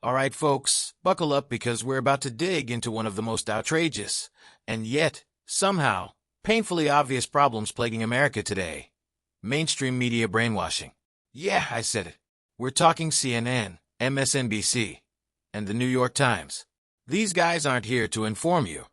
All right, folks, buckle up because we're about to dig into one of the most outrageous, and yet, somehow, painfully obvious problems plaguing America today. Mainstream media brainwashing. Yeah, I said it. We're talking CNN, MSNBC, and the New York Times. These guys aren't here to inform you.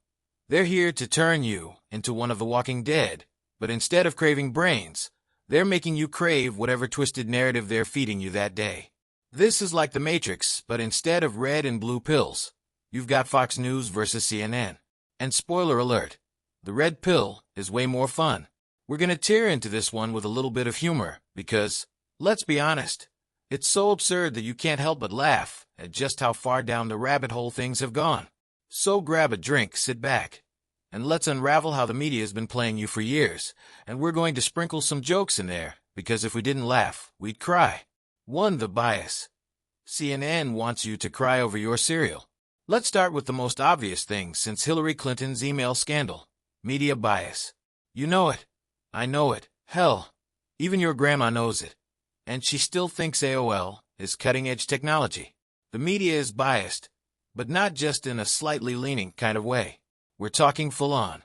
They're here to turn you into one of the Walking Dead, but instead of craving brains, they're making you crave whatever twisted narrative they're feeding you that day. This is like the Matrix, but instead of red and blue pills, you've got Fox News versus CNN. And spoiler alert, the red pill is way more fun. We're gonna tear into this one with a little bit of humor, because, let's be honest, it's so absurd that you can't help but laugh at just how far down the rabbit hole things have gone. So grab a drink, sit back, and let's unravel how the media has been playing you for years, and we're going to sprinkle some jokes in there, because if we didn't laugh, we'd cry. 1. The bias. CNN wants you to cry over your cereal. Let's start with the most obvious thing since Hillary Clinton's email scandal. Media bias. You know it. I know it. Hell, even your grandma knows it. And she still thinks AOL is cutting-edge technology. The media is biased, but not just in a slightly leaning kind of way. We're talking full-on.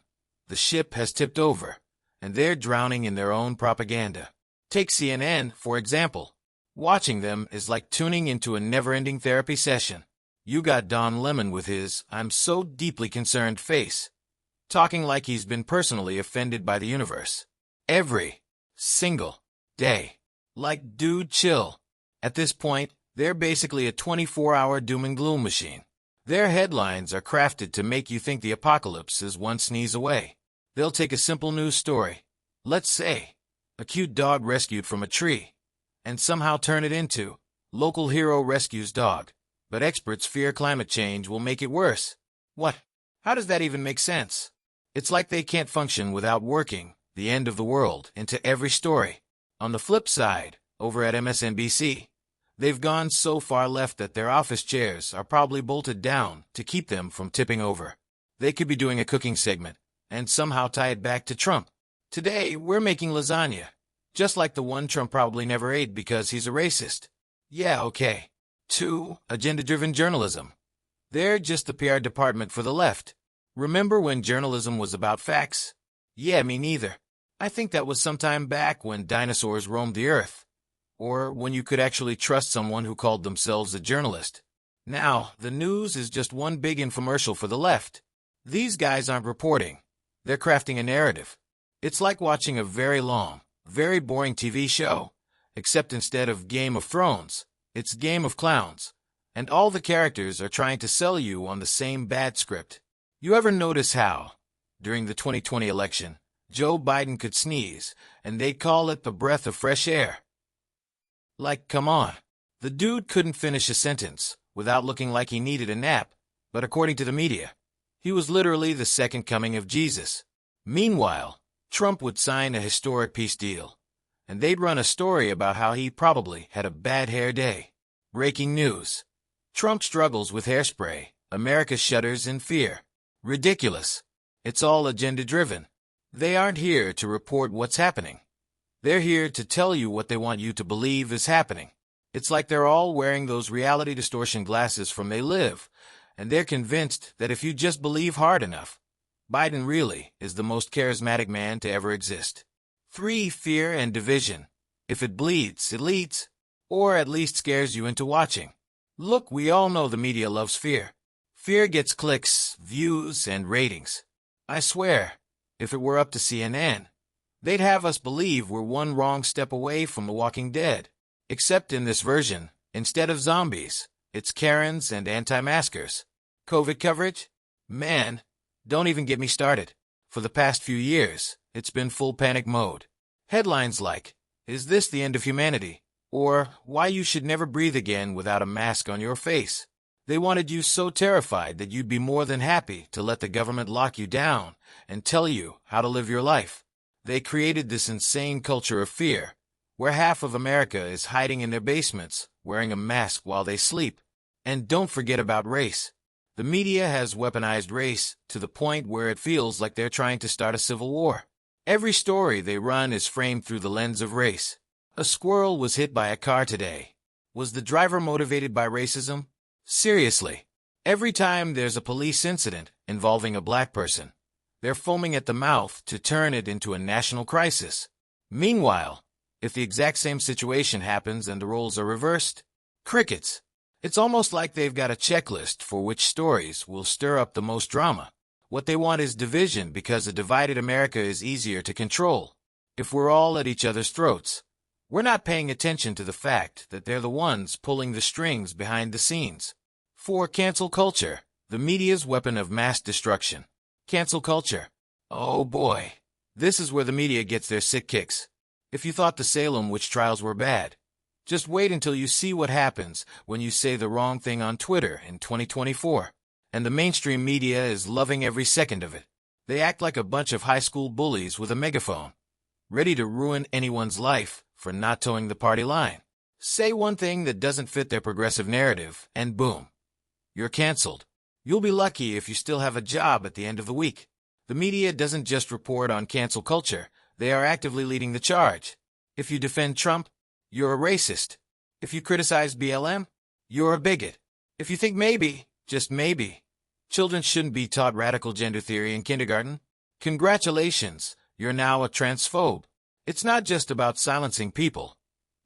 The ship has tipped over, and they're drowning in their own propaganda. Take CNN, for example. Watching them is like tuning into a never-ending therapy session. You got Don Lemon with his "I'm so deeply concerned" face, talking like he's been personally offended by the universe. Every single day. Like, dude, chill. At this point, they're basically a 24-hour doom and gloom machine. Their headlines are crafted to make you think the apocalypse is one sneeze away. They'll take a simple news story, let's say, a cute dog rescued from a tree, and somehow turn it into, local hero rescues dog, but experts fear climate change will make it worse. What? How does that even make sense? It's like they can't function without working the end of the world into every story. On the flip side, over at MSNBC, they've gone so far left that their office chairs are probably bolted down to keep them from tipping over. They could be doing a cooking segment and somehow tie it back to Trump. Today, we're making lasagna, just like the one Trump probably never ate because he's a racist. Yeah, okay. 2. Agenda-driven journalism. They're just the PR department for the left. Remember when journalism was about facts? Yeah, me neither. I think that was some time back when dinosaurs roamed the earth, or when you could actually trust someone who called themselves a journalist. Now, the news is just one big infomercial for the left. These guys aren't reporting. They're crafting a narrative. It's like watching a very long, very boring TV show, except instead of Game of Thrones, it's Game of Clowns, and all the characters are trying to sell you on the same bad script. You ever notice how, during the 2020 election, Joe Biden could sneeze, and they'd call it the breath of fresh air? Like, come on. The dude couldn't finish a sentence without looking like he needed a nap, but according to the media, he was literally the second coming of Jesus. Meanwhile, Trump would sign a historic peace deal, and they'd run a story about how he probably had a bad hair day. Breaking news. Trump struggles with hairspray. America shudders in fear. Ridiculous. It's all agenda-driven. They aren't here to report what's happening. They're here to tell you what they want you to believe is happening. It's like they're all wearing those reality distortion glasses from They Live, and they're convinced that if you just believe hard enough, Biden really is the most charismatic man to ever exist. 3. Fear and division. If it bleeds, it leads, or at least scares you into watching. Look, we all know the media loves fear. Fear gets clicks, views, and ratings. I swear, if it were up to CNN, they'd have us believe we're one wrong step away from The Walking Dead. Except in this version, instead of zombies, it's Karens and anti-maskers. COVID coverage? Man, don't even get me started. For the past few years, it's been full panic mode. Headlines like, "Is this the end of humanity?" or "Why you should never breathe again without a mask on your face." They wanted you so terrified that you'd be more than happy to let the government lock you down and tell you how to live your life. They created this insane culture of fear, where half of America is hiding in their basements, wearing a mask while they sleep. And don't forget about race. The media has weaponized race to the point where it feels like they're trying to start a civil war. Every story they run is framed through the lens of race. A squirrel was hit by a car today. Was the driver motivated by racism? Seriously. Every time there's a police incident involving a black person, they're foaming at the mouth to turn it into a national crisis. Meanwhile, if the exact same situation happens and the roles are reversed, crickets. It's almost like they've got a checklist for which stories will stir up the most drama. What they want is division because a divided America is easier to control. If we're all at each other's throats, we're not paying attention to the fact that they're the ones pulling the strings behind the scenes. 4. Cancel culture, the media's weapon of mass destruction. Cancel culture. Oh boy. This is where the media gets their sick kicks. If you thought the Salem witch trials were bad, just wait until you see what happens when you say the wrong thing on Twitter in 2024. And the mainstream media is loving every second of it. They act like a bunch of high school bullies with a megaphone, ready to ruin anyone's life for not towing the party line. Say one thing that doesn't fit their progressive narrative, and boom, you're canceled. You'll be lucky if you still have a job at the end of the week. The media doesn't just report on cancel culture, they are actively leading the charge. If you defend Trump, you're a racist. If you criticize BLM, you're a bigot. If you think maybe, just maybe, children shouldn't be taught radical gender theory in kindergarten, congratulations, you're now a transphobe. It's not just about silencing people.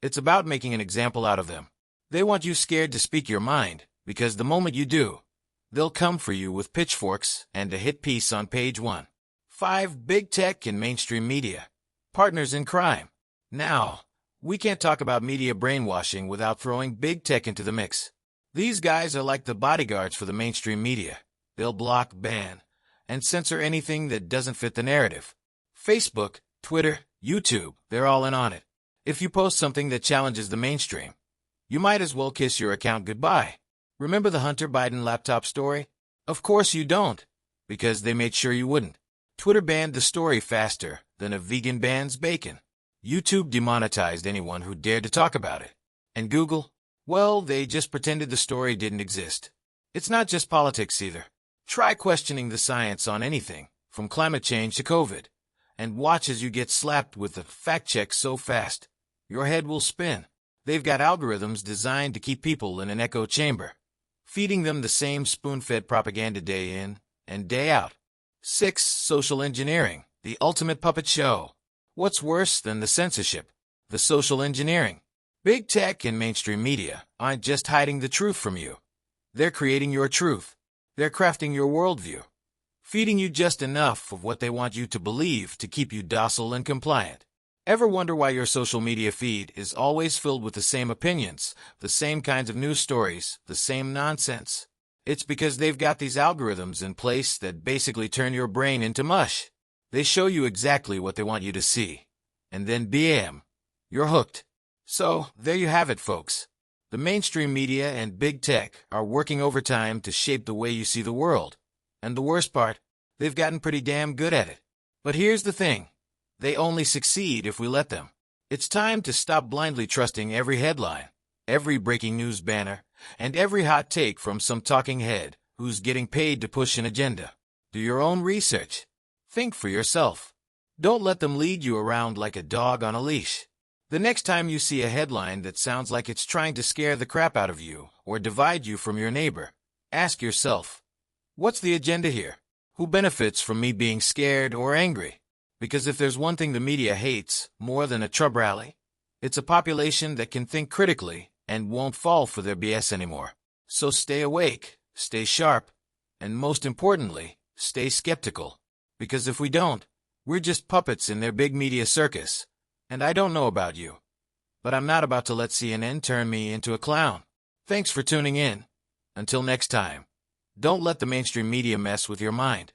It's about making an example out of them. They want you scared to speak your mind, because the moment you do, they'll come for you with pitchforks and a hit piece on page 1. 5. Big tech and mainstream media. Partners in crime. Now, we can't talk about media brainwashing without throwing big tech into the mix. These guys are like the bodyguards for the mainstream media. They'll block, ban, and censor anything that doesn't fit the narrative. Facebook, Twitter, YouTube, they're all in on it. If you post something that challenges the mainstream, you might as well kiss your account goodbye. Remember the Hunter Biden laptop story? Of course you don't, because they made sure you wouldn't. Twitter banned the story faster than a vegan bans bacon. YouTube demonetized anyone who dared to talk about it. And Google? Well, they just pretended the story didn't exist. It's not just politics either. Try questioning the science on anything, from climate change to COVID, and watch as you get slapped with the fact check so fast, your head will spin. They've got algorithms designed to keep people in an echo chamber, feeding them the same spoon-fed propaganda day in and day out. 6. Social engineering, the ultimate puppet show. What's worse than the censorship? The social engineering. Big tech and mainstream media aren't just hiding the truth from you. They're creating your truth. They're crafting your worldview, feeding you just enough of what they want you to believe to keep you docile and compliant. Ever wonder why your social media feed is always filled with the same opinions, the same kinds of news stories, the same nonsense? It's because they've got these algorithms in place that basically turn your brain into mush. They show you exactly what they want you to see. And then bam, you're hooked. So, there you have it, folks. The mainstream media and big tech are working overtime to shape the way you see the world. And the worst part, they've gotten pretty damn good at it. But here's the thing. They only succeed if we let them. It's time to stop blindly trusting every headline, every breaking news banner, and every hot take from some talking head who's getting paid to push an agenda. Do your own research. Think for yourself. Don't let them lead you around like a dog on a leash. The next time you see a headline that sounds like it's trying to scare the crap out of you or divide you from your neighbor, ask yourself, what's the agenda here? Who benefits from me being scared or angry? Because if there's one thing the media hates more than a Trump rally, it's a population that can think critically and won't fall for their BS anymore. So stay awake, stay sharp, and most importantly, stay skeptical. Because if we don't, we're just puppets in their big media circus. And I don't know about you, but I'm not about to let CNN turn me into a clown. Thanks for tuning in. Until next time, don't let the mainstream media mess with your mind.